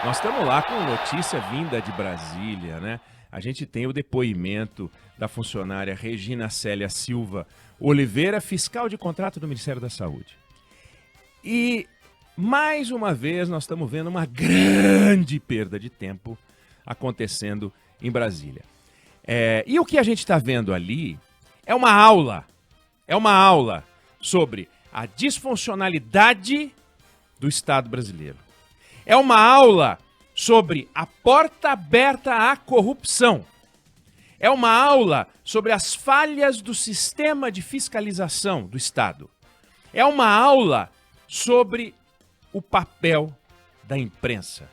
Nós estamos lá com notícia vinda de Brasília, né? A gente tem o depoimento da funcionária Regina Célia Silva Oliveira, fiscal de contrato do Ministério da Saúde. E, mais uma vez, nós estamos vendo uma grande perda de tempo acontecendo em Brasília. E o que a gente está vendo ali é uma aula sobre a disfuncionalidade do Estado brasileiro. É uma aula sobre a porta aberta à corrupção. É uma aula sobre as falhas do sistema de fiscalização do Estado. É uma aula sobre o papel da imprensa.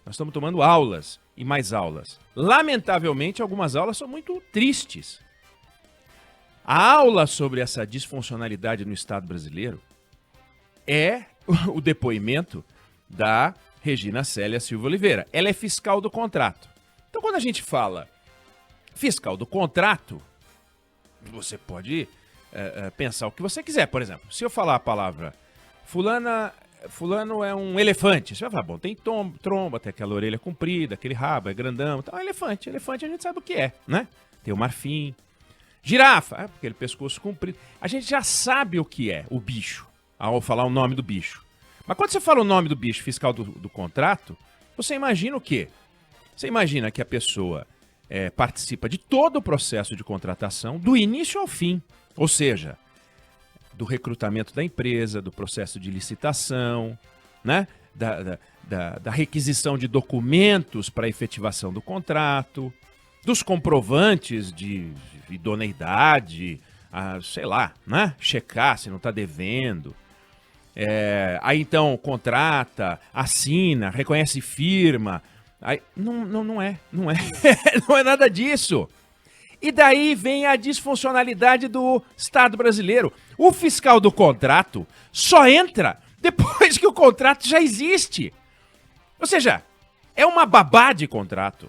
Nós estamos tomando aulas e mais aulas. Lamentavelmente, algumas aulas são muito tristes. A aula sobre essa disfuncionalidade no Estado brasileiro é o depoimento da Regina Célia Silva Oliveira. Ela é fiscal do contrato. Então, quando a gente fala fiscal do contrato, você pode pensar o que você quiser. Por exemplo, se eu falar a palavra fulano é um elefante, você vai falar, bom, tem tromba, tem aquela orelha comprida, aquele rabo, é grandão. Então, elefante a gente sabe o que é, né? Tem o marfim. Girafa, aquele pescoço comprido. A gente já sabe o que é o bicho, ao falar o nome do bicho. Mas quando você fala o nome do bicho fiscal do contrato, você imagina o quê? Você imagina que a pessoa participa de todo o processo de contratação, do início ao fim. Ou seja, do recrutamento da empresa, do processo de licitação, né? da requisição de documentos para a efetivação do contrato, dos comprovantes de idoneidade, sei lá, né? Checar se não está devendo. Aí então contrata, assina, reconhece firma. Aí, não é. Não é nada disso. E daí vem a disfuncionalidade do Estado brasileiro. O fiscal do contrato só entra depois que o contrato já existe. Ou seja, é uma babá de contrato.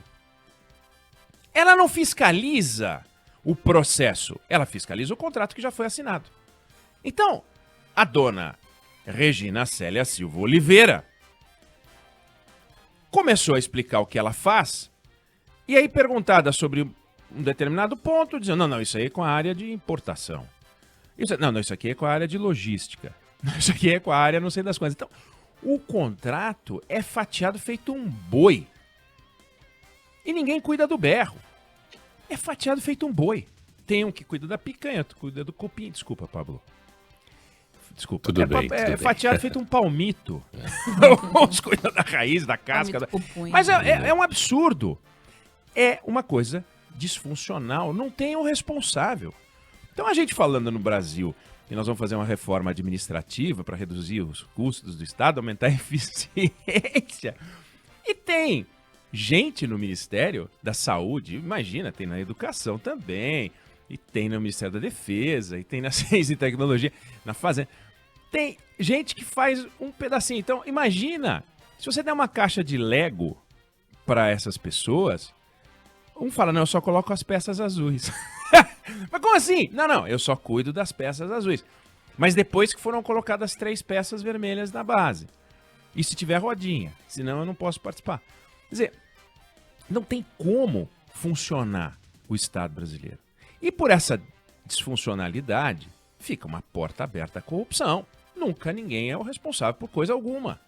Ela não fiscaliza o processo, ela fiscaliza o contrato que já foi assinado. Então, a dona Regina Célia Silva Oliveira começou a explicar o que ela faz, e aí perguntada sobre um determinado ponto, dizendo, não, isso aí é com a área de importação. Isso aqui é com a área de logística. Isso aqui é com a área não sei das coisas. Então, o contrato é fatiado feito um boi. E ninguém cuida do berro. É fatiado feito um boi. Tem um que cuida da picanha, outro cuida do cupim. Desculpa, Pablo. Desculpa. Tudo bem. Fatiado feito um palmito. Uns cuidam da raiz, da casca. Mas é um absurdo. É uma coisa disfuncional. Não tem um responsável. Então a gente falando no Brasil, e nós vamos fazer uma reforma administrativa para reduzir os custos do Estado, aumentar a eficiência. E tem gente no Ministério da Saúde, imagina, tem na Educação também, e tem no Ministério da Defesa, e tem na Ciência e Tecnologia, na Fazenda. Tem gente que faz um pedacinho. Então, imagina, se você der uma caixa de Lego para essas pessoas, um fala, não, eu só coloco as peças azuis. Mas como assim? Não, eu só cuido das peças azuis. Mas depois que foram colocadas 3 peças vermelhas na base. E se tiver rodinha, senão eu não posso participar. Quer dizer, não tem como funcionar o Estado brasileiro. E por essa disfuncionalidade, fica uma porta aberta à corrupção. Nunca ninguém é o responsável por coisa alguma.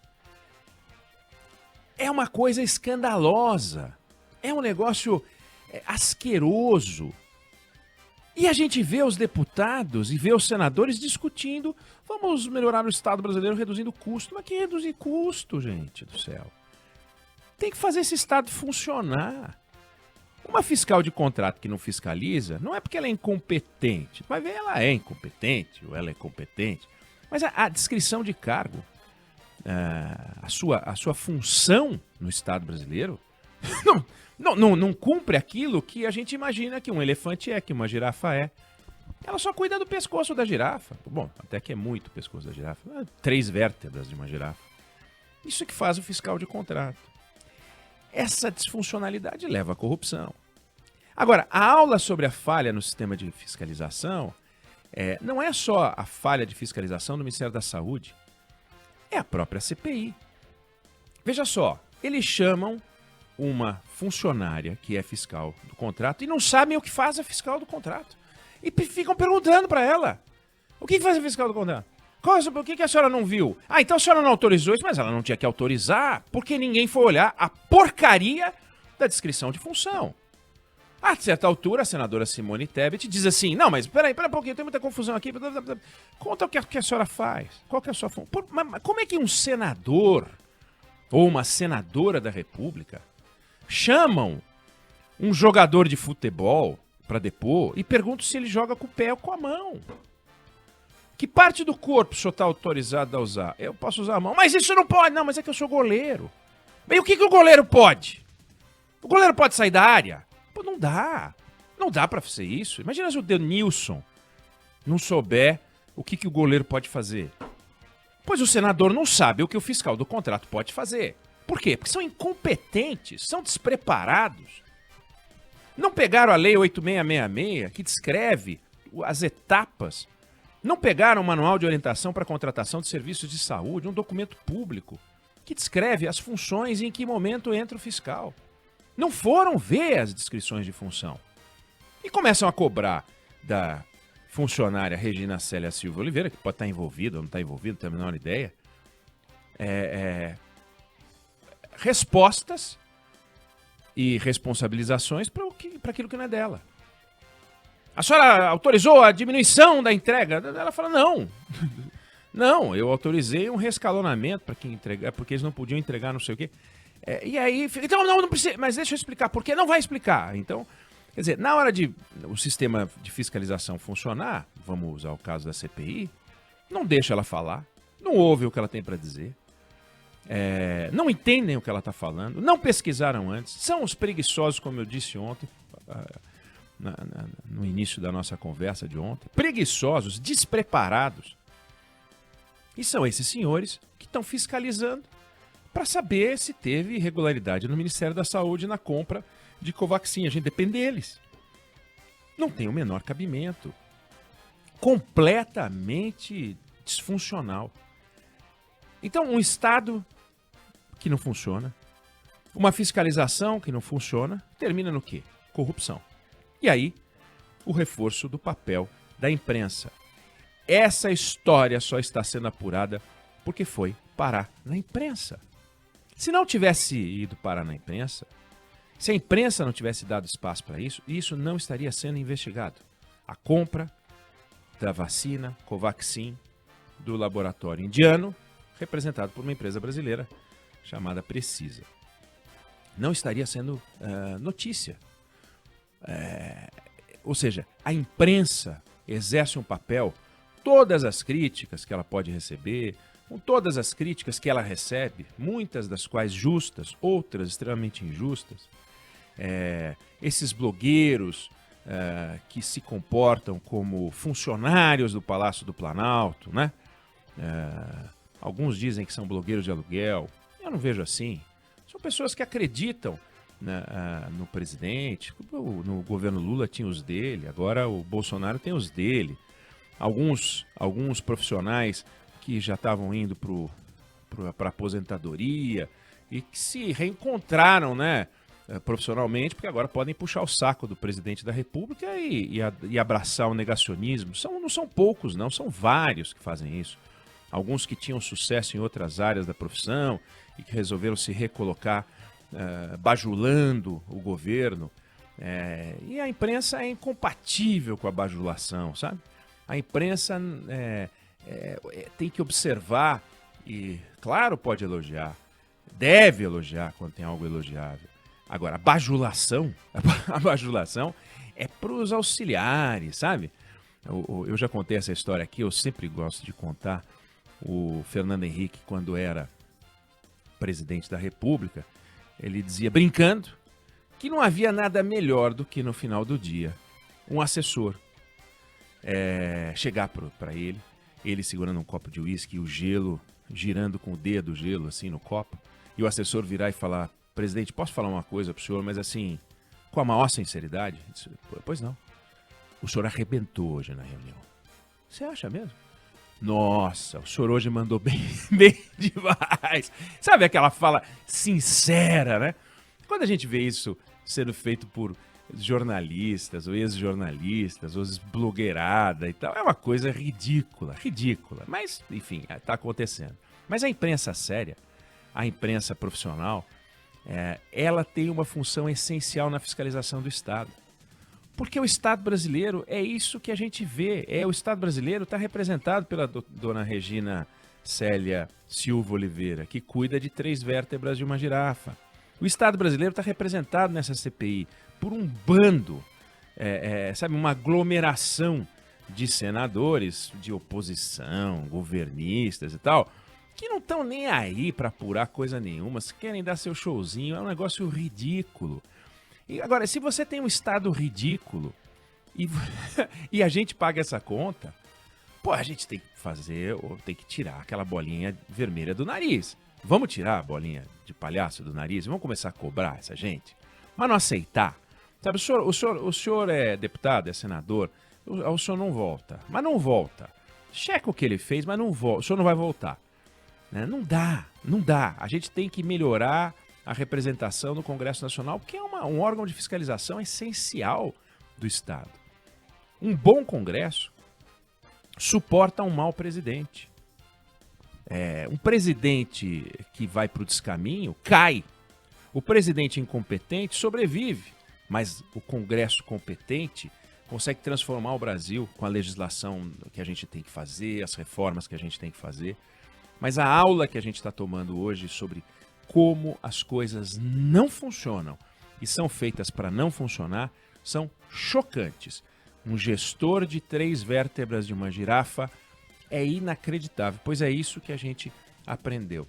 É uma coisa escandalosa. É um negócio asqueroso. E a gente vê os deputados e vê os senadores discutindo, vamos melhorar o Estado brasileiro reduzindo custo. Mas que reduzir custo, gente do céu? Tem que fazer esse Estado funcionar. Uma fiscal de contrato que não fiscaliza, não é porque ela é incompetente. Vai ver, ela é incompetente ou ela é competente. Mas a descrição de cargo, a sua função no Estado brasileiro, não cumpre aquilo que a gente imagina que um elefante é, que uma girafa é. Ela só cuida do pescoço da girafa. Bom, até que é muito o pescoço da girafa. 3 vértebras de uma girafa. Isso que faz o fiscal de contrato. Essa disfuncionalidade leva à corrupção. Agora, a aula sobre a falha no sistema de fiscalização não é só a falha de fiscalização do Ministério da Saúde, é a própria CPI. Veja só, eles chamam uma funcionária que é fiscal do contrato e não sabem o que faz a fiscal do contrato. E ficam perguntando para ela, o que faz a fiscal do contrato? O que a senhora não viu? Ah, então a senhora não autorizou isso, mas ela não tinha que autorizar porque ninguém foi olhar a porcaria da descrição de função. A certa altura, a senadora Simone Tebet diz assim, não, mas peraí um pouquinho, tem muita confusão aqui. Conta o que a senhora faz. Qual que é a sua função? Como é que um senador ou uma senadora da República chamam um jogador de futebol para depor e perguntam se ele joga com o pé ou com a mão? Que parte do corpo o senhor está autorizado a usar? Eu posso usar a mão. Mas isso não pode. Não, mas é que eu sou goleiro. Bem, o que o goleiro pode? O goleiro pode sair da área? Pô, não dá. Não dá pra fazer isso. Imagina se o Denilson não souber o que o goleiro pode fazer. Pois o senador não sabe o que o fiscal do contrato pode fazer. Por quê? Porque são incompetentes, são despreparados. Não pegaram a lei 8666, que descreve as etapas. Não pegaram o manual de orientação para contratação de serviços de saúde, um documento público, que descreve as funções e em que momento entra o fiscal. Não foram ver as descrições de função. E começam a cobrar da funcionária Regina Célia Silva Oliveira, que pode estar envolvida ou não está envolvida, não tenho a menor ideia, respostas e responsabilizações para aquilo que não é dela. A senhora autorizou a diminuição da entrega? Ela fala, não. Não, eu autorizei um rescalonamento para quem entregar, porque eles não podiam entregar não sei o quê. E aí, então não precisa, mas deixa eu explicar por quê. Não vai explicar. Então, quer dizer, na hora de o sistema de fiscalização funcionar, vamos usar o caso da CPI, não deixa ela falar, não ouve o que ela tem para dizer, não entendem o que ela está falando, não pesquisaram antes, são os preguiçosos, como eu disse ontem, no início da nossa conversa de ontem, preguiçosos, despreparados. E são esses senhores que estão fiscalizando para saber se teve irregularidade no Ministério da Saúde na compra de Covaxin. A gente depende deles. Não tem o menor cabimento. Completamente disfuncional. Então, um Estado que não funciona, uma fiscalização que não funciona, termina no quê? Corrupção. E aí, o reforço do papel da imprensa. Essa história só está sendo apurada porque foi parar na imprensa. Se não tivesse ido parar na imprensa, se a imprensa não tivesse dado espaço para isso, isso não estaria sendo investigado. A compra da vacina Covaxin do laboratório indiano, representado por uma empresa brasileira chamada Precisa, não estaria sendo notícia. Ou seja, a imprensa exerce um papel, todas as críticas que ela pode receber, com todas as críticas que ela recebe, muitas das quais justas, outras extremamente injustas, esses blogueiros que se comportam como funcionários do Palácio do Planalto, né? Alguns dizem que são blogueiros de aluguel, eu não vejo assim. São pessoas que acreditam no presidente, no governo Lula tinha os dele, agora o Bolsonaro tem os dele. Alguns profissionais que já estavam indo para a aposentadoria e que se reencontraram, né, profissionalmente, porque agora podem puxar o saco do presidente da República e abraçar o negacionismo. Não são poucos, não, são vários que fazem isso. Alguns que tinham sucesso em outras áreas da profissão e que resolveram se recolocar bajulando o governo. E a imprensa é incompatível com a bajulação, sabe? A imprensa tem que observar e, claro, pode elogiar, deve elogiar quando tem algo elogiável. Agora, a bajulação é para os auxiliares, sabe? Eu já contei essa história aqui, eu sempre gosto de contar. O Fernando Henrique, quando era presidente da República, ele dizia, brincando, que não havia nada melhor do que no final do dia um assessor chegar para ele segurando um copo de uísque e o gelo, girando com o dedo o gelo assim no copo, e o assessor virar e falar, presidente, posso falar uma coisa pro senhor, mas assim, com a maior sinceridade? Pois não. O senhor arrebentou hoje na reunião. Você acha mesmo? Nossa, o senhor hoje mandou bem, bem demais. Sabe aquela fala sincera, né? Quando a gente vê isso sendo feito por jornalistas, ou ex-jornalistas, ou blogueirada e tal, é uma coisa ridícula, ridícula. Mas, enfim, tá acontecendo. Mas a imprensa séria, a imprensa profissional, ela tem uma função essencial na fiscalização do Estado. Porque o Estado brasileiro é isso que a gente vê. O Estado brasileiro está representado pela dona Regina Célia Silva Oliveira, que cuida de 3 vértebras de uma girafa. O Estado brasileiro está representado nessa CPI por um bando, sabe, uma aglomeração de senadores de oposição, governistas e tal, que não estão nem aí para apurar coisa nenhuma, se querem dar seu showzinho, é um negócio ridículo. E agora, se você tem um Estado ridículo e a gente paga essa conta, pô, a gente tem que fazer, ou tem que tirar aquela bolinha vermelha do nariz. Vamos tirar a bolinha de palhaço do nariz? Vamos começar a cobrar essa gente? Mas não aceitar. Sabe, o senhor é deputado, é senador, o senhor não volta. Mas não volta. Checa o que ele fez, mas não volta. O senhor não vai voltar. Né? Não dá, não dá. A gente tem que melhorar a representação no Congresso Nacional, porque é um órgão de fiscalização essencial do Estado. Um bom Congresso suporta um mau presidente. Um presidente que vai para o descaminho cai. O presidente incompetente sobrevive, mas o Congresso competente consegue transformar o Brasil com a legislação que a gente tem que fazer, as reformas que a gente tem que fazer. Mas a aula que a gente está tomando hoje sobre como as coisas não funcionam e são feitas para não funcionar são chocantes. Um gestor de 3 vértebras de uma girafa é inacreditável, pois é isso que a gente aprendeu.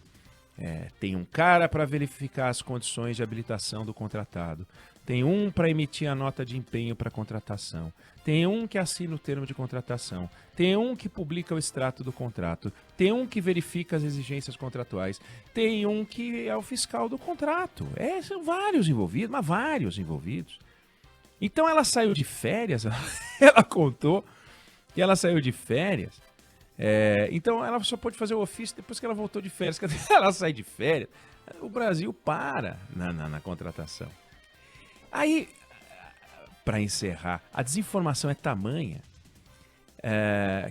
Tem um cara para verificar as condições de habilitação do contratado, tem um para emitir a nota de empenho para contratação, tem um que assina o termo de contratação, tem um que publica o extrato do contrato, tem um que verifica as exigências contratuais, tem um que é o fiscal do contrato. São vários envolvidos, mas vários envolvidos. Então ela saiu de férias, ela contou que ela saiu de férias. Então ela só pôde fazer o ofício depois que ela voltou de férias. Ela sai de férias, o Brasil para na contratação. Aí, para encerrar, a desinformação é tamanha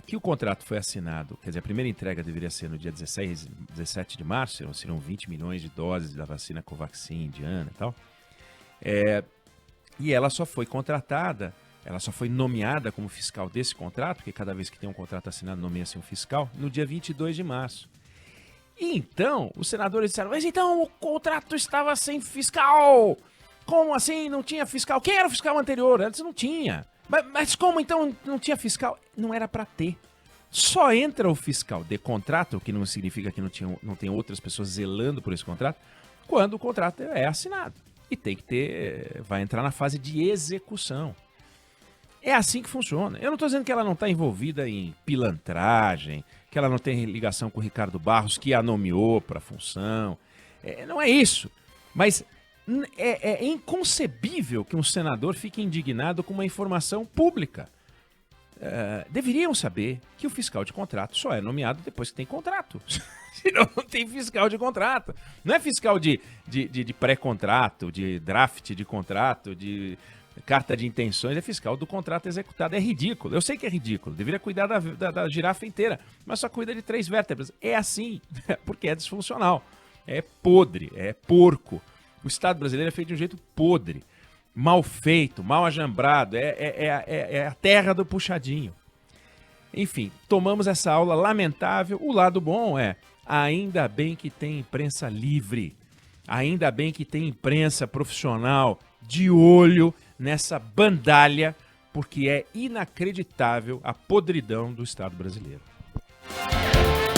que o contrato foi assinado, quer dizer, a primeira entrega deveria ser no dia 17 de março, seriam 20 milhões de doses da vacina Covaxin indiana e tal. E ela só foi contratada, ela só foi nomeada como fiscal desse contrato, porque cada vez que tem um contrato assinado nomeia-se um fiscal, no dia 22 de março. E então, os senadores disseram, mas então o contrato estava sem fiscal! Como assim? Não tinha fiscal? Quem era o fiscal anterior? Ela disse, não tinha. Mas como então não tinha fiscal? Não era para ter. Só entra o fiscal de contrato, o que não significa que não tem outras pessoas zelando por esse contrato, quando o contrato é assinado. E tem que ter, vai entrar na fase de execução. É assim que funciona. Eu não estou dizendo que ela não está envolvida em pilantragem, que ela não tem ligação com o Ricardo Barros, que a nomeou para a função. Não é isso. Mas é inconcebível que um senador fique indignado com uma informação pública. Deveriam saber que o fiscal de contrato só é nomeado depois que tem contrato. Senão não tem fiscal de contrato. Não é fiscal de pré-contrato, de draft de contrato, de carta de intenções, é fiscal do contrato executado. É ridículo. Eu sei que é ridículo. Deveria cuidar da girafa inteira, mas só cuida de 3 vértebras. É assim, porque é disfuncional. É podre, é porco. O Estado brasileiro é feito de um jeito podre, mal feito, mal ajambrado, é a terra do puxadinho. Enfim, tomamos essa aula lamentável. O lado bom ainda bem que tem imprensa livre, ainda bem que tem imprensa profissional de olho nessa bandalha, porque é inacreditável a podridão do Estado brasileiro.